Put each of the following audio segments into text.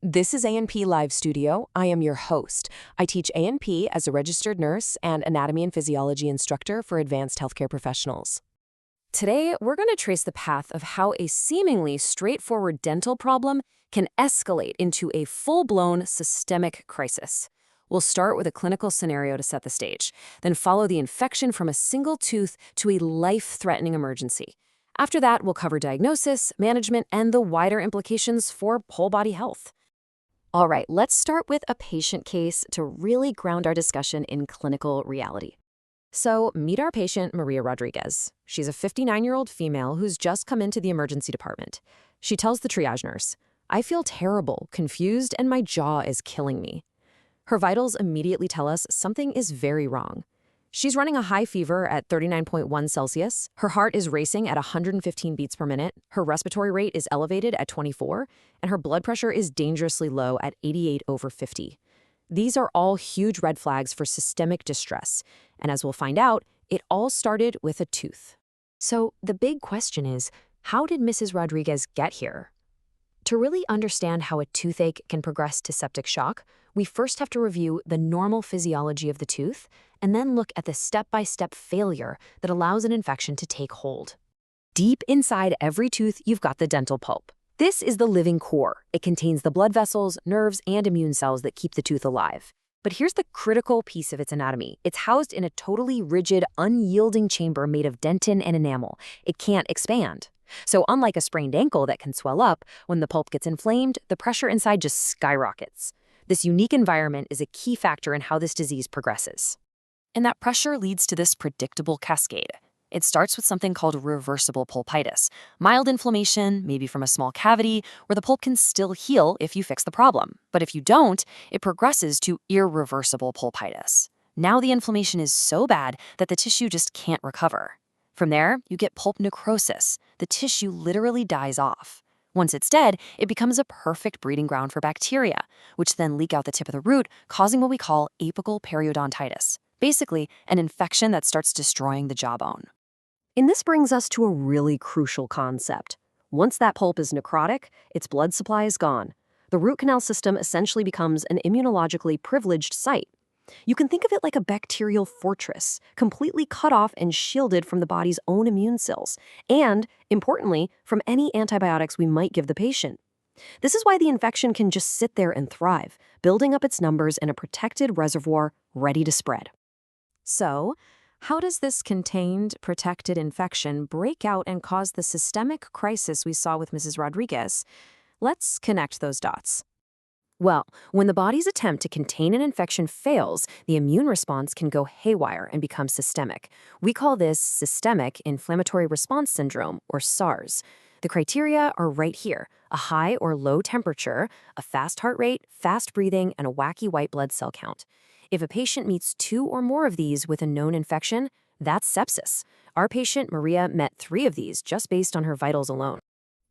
This is A&P Live Studio. I am your host. I teach A&P as a registered nurse and anatomy and physiology instructor for advanced healthcare professionals. Today, we're going to trace the path of how a seemingly straightforward dental problem can escalate into a full-blown systemic crisis. We'll start with a clinical scenario to set the stage, then follow the infection from a single tooth to a life-threatening emergency. After that, we'll cover diagnosis, management, and the wider implications for whole body health. All right, let's start with a patient case to really ground our discussion in clinical reality. So, meet our patient, Maria Rodriguez. She's a 59-year-old female who's just come into the emergency department. She tells the triage nurse, "I feel terrible, confused, and my jaw is killing me." Her vitals immediately tell us something is very wrong. She's running a high fever at 39.1 Celsius. Her heart is racing at 115 beats per minute. Her respiratory rate is elevated at 24, and her blood pressure is dangerously low at 88/50. These are all huge red flags for systemic distress, and as we'll find out, it all started with a tooth. So the big question is, how did Mrs. Rodriguez get here? To really understand how a toothache can progress to septic shock, we first have to review the normal physiology of the tooth and then look at the step-by-step failure that allows an infection to take hold. Deep inside every tooth, you've got the dental pulp. This is the living core. It contains the blood vessels, nerves, and immune cells that keep the tooth alive. But here's the critical piece of its anatomy. It's housed in a totally rigid, unyielding chamber made of dentin and enamel. It can't expand. So unlike a sprained ankle that can swell up, when the pulp gets inflamed, the pressure inside just skyrockets. This unique environment is a key factor in how this disease progresses. And that pressure leads to this predictable cascade. It starts with something called reversible pulpitis, mild inflammation, maybe from a small cavity, where the pulp can still heal if you fix the problem. But if you don't, it progresses to irreversible pulpitis. Now the inflammation is so bad that the tissue just can't recover. From there, you get pulp necrosis. The tissue literally dies off. Once it's dead, it becomes a perfect breeding ground for bacteria, which then leak out the tip of the root, causing what we call apical periodontitis. Basically, an infection that starts destroying the jawbone. And this brings us to a really crucial concept. Once that pulp is necrotic, its blood supply is gone. The root canal system essentially becomes an immunologically privileged site. You can think of it like a bacterial fortress, completely cut off and shielded from the body's own immune cells, and, importantly, from any antibiotics we might give the patient. This is why the infection can just sit there and thrive, building up its numbers in a protected reservoir ready to spread. So, how does this contained, protected infection break out and cause the systemic crisis we saw with Mrs. Rodriguez? Let's connect those dots. Well, when the body's attempt to contain an infection fails, the immune response can go haywire and become systemic. We call this systemic inflammatory response syndrome, or SARS. The criteria are right here: a high or low temperature, a fast heart rate, fast breathing, and a wacky white blood cell count. If a patient meets 2 or more of these with a known infection, that's sepsis. Our patient, Maria, met 3 of these just based on her vitals alone.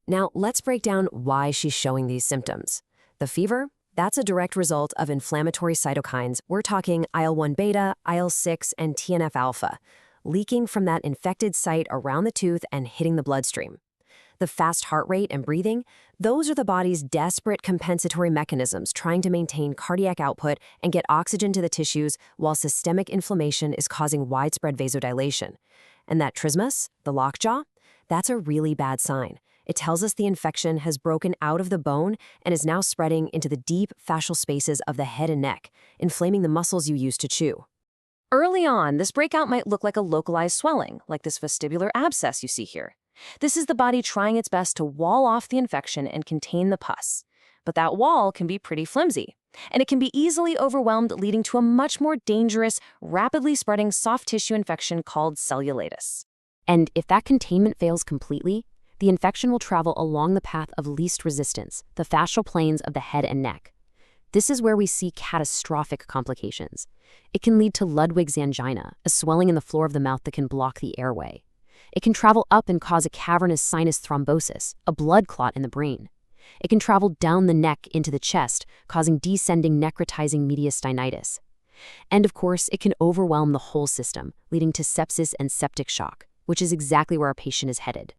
Now, let's break down why she's showing these symptoms. The fever? That's a direct result of inflammatory cytokines. We're talking IL-1 beta, IL-6, and TNF-alpha, leaking from that infected site around the tooth and hitting the bloodstream. The fast heart rate and breathing, those are the body's desperate compensatory mechanisms trying to maintain cardiac output and get oxygen to the tissues while systemic inflammation is causing widespread vasodilation. And that trismus, the lockjaw, that's a really bad sign. It tells us the infection has broken out of the bone and is now spreading into the deep fascial spaces of the head and neck, inflaming the muscles you use to chew. Early on, this breakout might look like a localized swelling, like this vestibular abscess you see here. This is the body trying its best to wall off the infection and contain the pus. But that wall can be pretty flimsy, and it can be easily overwhelmed, leading to a much more dangerous, rapidly spreading soft tissue infection called cellulitis. And if that containment fails completely, the infection will travel along the path of least resistance, the fascial planes of the head and neck. This is where we see catastrophic complications. It can lead to Ludwig's angina, a swelling in the floor of the mouth that can block the airway. It can travel up and cause a cavernous sinus thrombosis, a blood clot in the brain. It can travel down the neck into the chest, causing descending necrotizing mediastinitis. And of course, it can overwhelm the whole system, leading to sepsis and septic shock, which is exactly where our patient is headed.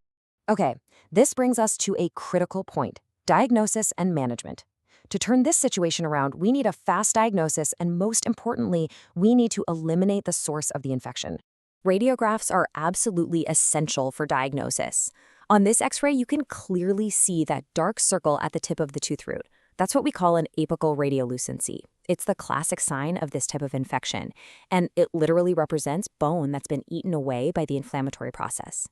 Okay, this brings us to a critical point: diagnosis and management. To turn this situation around, we need a fast diagnosis, and most importantly, we need to eliminate the source of the infection. Radiographs are absolutely essential for diagnosis. On this X-ray, you can clearly see that dark circle at the tip of the tooth root. That's what we call an apical radiolucency. It's the classic sign of this type of infection, and it literally represents bone that's been eaten away by the inflammatory process.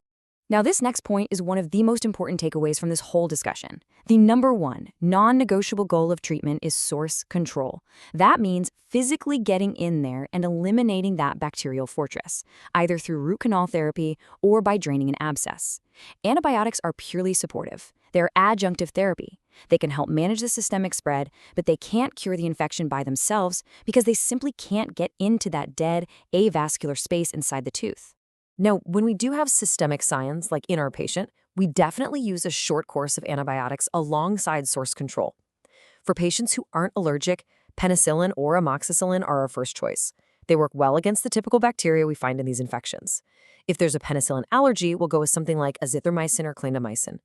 Now, this next point is one of the most important takeaways from this whole discussion. The number one non-negotiable goal of treatment is source control. That means physically getting in there and eliminating that bacterial fortress, either through root canal therapy or by draining an abscess. Antibiotics are purely supportive. They're adjunctive therapy. They can help manage the systemic spread, but they can't cure the infection by themselves because they simply can't get into that dead, avascular space inside the tooth. Now, when we do have systemic signs, like in our patient, we definitely use a short course of antibiotics alongside source control. For patients who aren't allergic, penicillin or amoxicillin are our first choice. They work well against the typical bacteria we find in these infections. If there's a penicillin allergy, we'll go with something like azithromycin or clindamycin.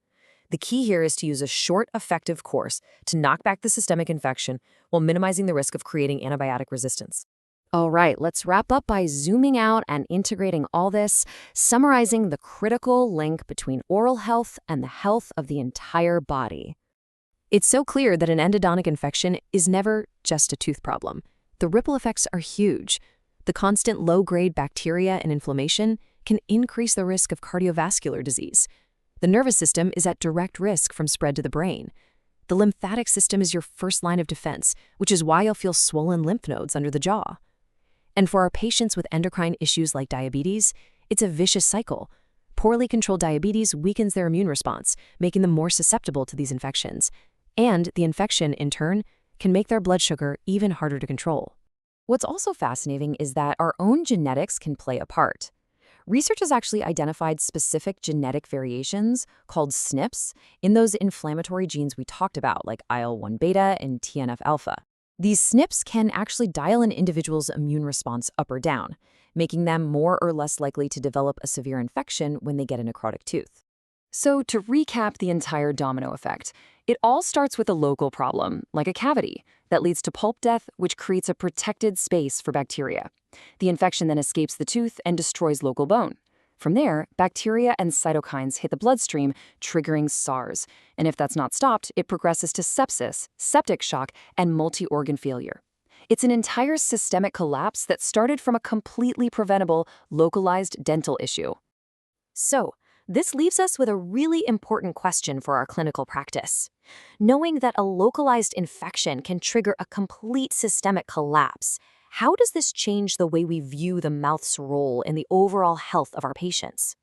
The key here is to use a short, effective course to knock back the systemic infection while minimizing the risk of creating antibiotic resistance. All right, let's wrap up by zooming out and integrating all this, summarizing the critical link between oral health and the health of the entire body. It's so clear that an endodontic infection is never just a tooth problem. The ripple effects are huge. The constant low-grade bacteria and inflammation can increase the risk of cardiovascular disease. The nervous system is at direct risk from spread to the brain. The lymphatic system is your first line of defense, which is why you'll feel swollen lymph nodes under the jaw. And for our patients with endocrine issues like diabetes, it's a vicious cycle. Poorly controlled diabetes weakens their immune response, making them more susceptible to these infections. And the infection, in turn, can make their blood sugar even harder to control. What's also fascinating is that our own genetics can play a part. Research has actually identified specific genetic variations, called SNPs, in those inflammatory genes we talked about, like IL-1 beta and TNF-alpha. These SNPs can actually dial an individual's immune response up or down, making them more or less likely to develop a severe infection when they get a necrotic tooth. So to recap the entire domino effect, it all starts with a local problem, like a cavity, that leads to pulp death, which creates a protected space for bacteria. The infection then escapes the tooth and destroys local bone. From there, bacteria and cytokines hit the bloodstream, triggering SARS. And if that's not stopped, it progresses to sepsis, septic shock, and multi-organ failure. It's an entire systemic collapse that started from a completely preventable, localized dental issue. So, this leaves us with a really important question for our clinical practice. Knowing that a localized infection can trigger a complete systemic collapse, how does this change the way we view the mouth's role in the overall health of our patients?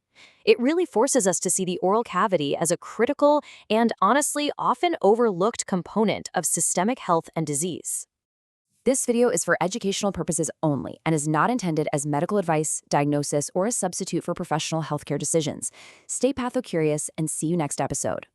It really forces us to see the oral cavity as a critical and, honestly, often overlooked component of systemic health and disease. This video is for educational purposes only and is not intended as medical advice, diagnosis, or a substitute for professional healthcare decisions. Stay pathocurious and see you next episode.